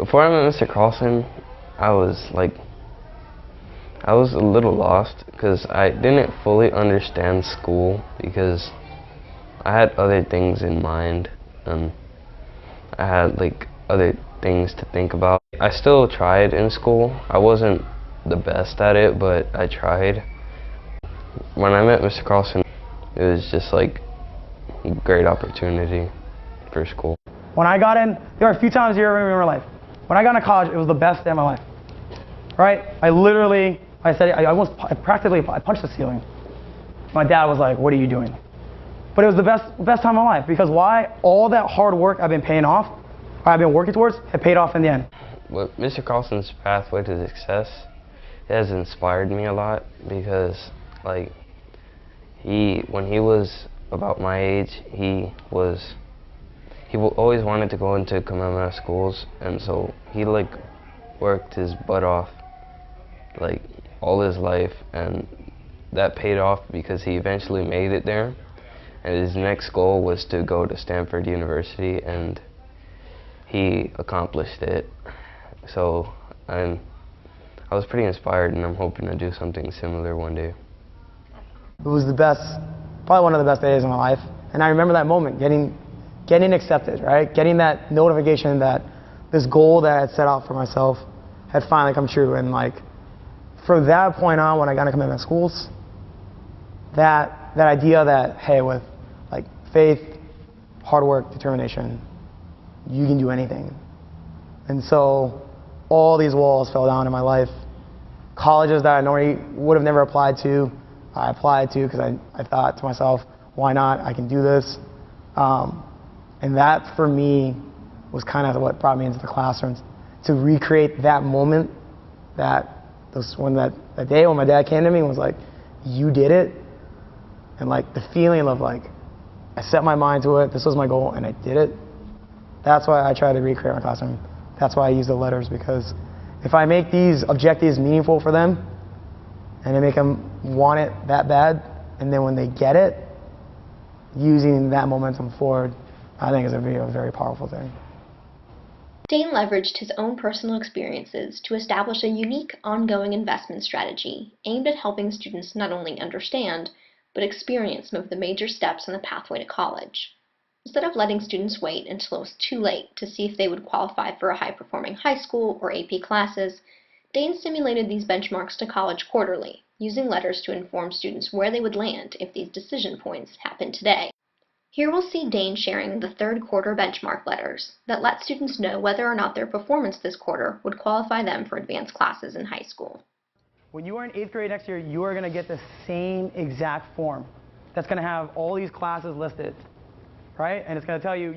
Before I met Mr. Carlson, I was a little lost because I didn't fully understand school because I had other things in mind and I had other things to think about. I still tried in school. I wasn't the best at it, but I tried. When I met Mr. Carlson, it was just like a great opportunity for school. When I got in, there were a few times you ever remember my life. When I got into college, it was the best day of my life. Right? I practically punched the ceiling. My dad was like, "What are you doing?" But it was the best time of my life because why? All that hard work I've been paying off, or I've been working towards, had paid off in the end. But Mr. Carlson's pathway to success has inspired me a lot because when he was about my age, he always wanted to go into Kamehameha schools, and so he worked his butt off all his life, and that paid off because he eventually made it there, and his next goal was to go to Stanford University, and he accomplished it. So I was pretty inspired, and I'm hoping to do something similar one day. It was probably one of the best days of my life, and I remember that moment, getting accepted, right? Getting that notification that this goal that I had set out for myself had finally come true. And from that point on, when I got into commitment schools, that idea that, hey, with faith, hard work, determination, you can do anything. And so all these walls fell down in my life. Colleges that I normally would have never applied to, I applied to because I thought to myself, why not? I can do this. And that, for me, was kind of what brought me into the classrooms, to recreate that moment, that day when my dad came to me and was like, "You did it," and the feeling of I set my mind to it, this was my goal, and I did it. That's why I try to recreate my classroom. That's why I use the letters, because if I make these objectives meaningful for them, and I make them want it that bad, and then when they get it, using that momentum forward, I think is a very powerful thing. Dane leveraged his own personal experiences to establish a unique, ongoing investment strategy aimed at helping students not only understand, but experience some of the major steps on the pathway to college. Instead of letting students wait until it was too late to see if they would qualify for a high-performing high school or AP classes, Dane simulated these benchmarks to college quarterly, using letters to inform students where they would land if these decision points happened today. Here we'll see Dane sharing the third quarter benchmark letters that let students know whether or not their performance this quarter would qualify them for advanced classes in high school. When you are in 8th grade next year, you are going to get the same exact form that's going to have all these classes listed, right? And it's going to tell you